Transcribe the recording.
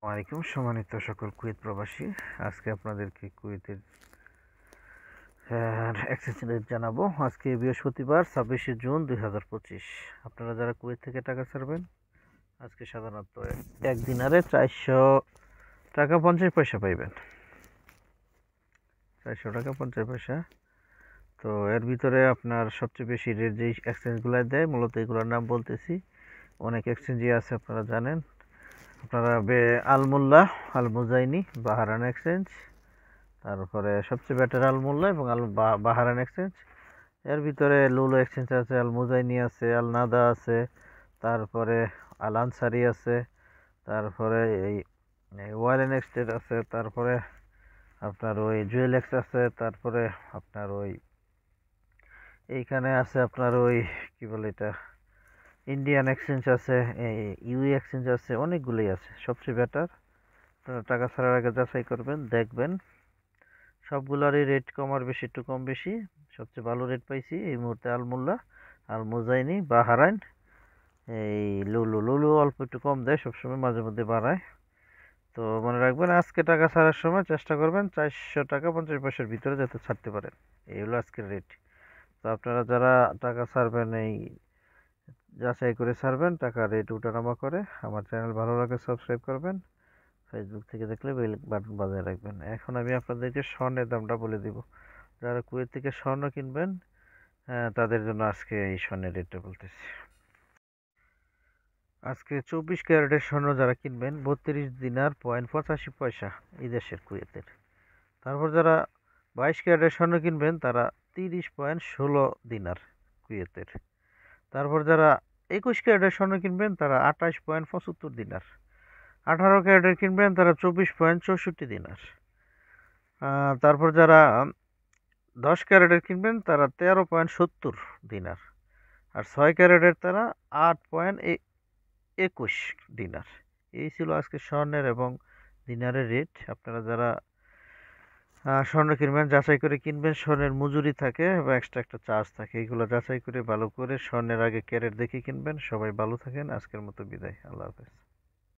ওয়ালাইকুম সম্মানিত সকল কুয়েত প্রবাসী, আজকে আপনাদেরকে কুয়েতের এক্সচেঞ্জ রেট জানাবো। আজকে বৃহস্পতিবার 26শে জুন 2025। আপনারা যারা কুয়েত থেকে টাকা ছাড়বেন, আজকে সাধারণত এক দিনারে 400 টাকা 50 পয়সা পাইবেন। 400 টাকা 50 পয়সা। তো এর ভিতরে আপনার সবচেয়ে বেশি রেট যেই এক্সচেঞ্জগুলো দেয়, মূলত এগুলোর নাম বলতেছি। অনেক এক্সচেঞ্জই আছে, আপনারা জানেন। আপনারা আলমুল্লাহ, আল মুজাইনি, বাহারান এক্সচেঞ্জ, তারপরে সবচেয়ে বেটার আলমুল্লাহ এবং বাহারান এক্সচেঞ্জ। এর ভিতরে লুলু এক্সচেঞ্জ আছে, আল মুজাইনি আছে, আল নাদা আছে, তারপরে আল আনসারি আছে, তারপরে এই ওয়ালেন এক্সচেঞ্জ আছে, তারপরে আপনার ওই জুয়েল এক্স আছে, তারপরে আপনার ওই এইখানে আছে আপনার ওই কি বলে এটা, ইন্ডিয়ান এক্সচেঞ্জ আছে, ইউই এক্সচেঞ্জ আছে, অনেকগুলোই আছে। সবচেয়ে বেটার টাকা ছাড়ার আগে যাচাই করবেন, দেখবেন সবগুলোরই রেট কম আর বেশি, একটু কম বেশি। সবচেয়ে ভালো রেট পাইছি এই মুহূর্তে আলমুল্লাহ, আল মুজাইনি, বাহারাইন, এই লুলু অল্প একটু কম দেয়, সবসময় মাঝে মধ্যে বাড়ায়। তো মনে রাখবেন, আজকে টাকা ছাড়ার সময় চেষ্টা করবেন 400 টাকা 50 পয়সার ভিতরে যাতে ছাড়তে পারেন। এই হলো আজকের রেট। তো আপনারা যারা টাকা ছাড়বেন, এই যাচাই করে ছাড়বেন, টাকা রেট উঠানামা করে। আমার চ্যানেল ভালো লাগে সাবস্ক্রাইব করবেন, ফেসবুক থেকে দেখলে বেল বাটন বাজিয়ে রাখবেন। এখন আমি আপনাদেরকে স্বর্ণের দামটা বলে দিব। যারা কুয়েত থেকে স্বর্ণ কিনবেন, তাদের জন্য আজকে এই স্বর্ণের রেটটা বলতেছি। আজকে 24 ক্যারেটের স্বর্ণ যারা কিনবেন, 32 দিনার 85 পয়সা এই দেশের কুয়েতের। তারপর যারা 22 ক্যারেটের স্বর্ণ কিনবেন, তারা 30.16 দিনার কুয়েতের। তারপর যারা 21 ক্যারেটের স্বর্ণ কিনবেন, তারা 28.75 দিনার। 18 ক্যারেটের কিনবেন, তারা 24.64 দিনার। তারপর যারা 10 ক্যারেটের কিনবেন, তারা 13.70 দিনার। আর 6 ক্যারেটের তারা 8.21 দিনার। এই ছিল আজকে স্বর্ণের এবং দিনারের রেট। আপনারা যারা স্বর্ণ কিনবেন, যাচাই করে কিনবেন। স্বর্ণের মজুরি থাকে বা এক্সট্রা একটা চার্জ থাকে, এগুলো যাচাই করে ভালো করে স্বর্ণের আগে ক্যারেট দেখে কিনবেন। সবাই ভালো থাকেন, আজকের মতো বিদায়, আল্লাহ হাফেজ।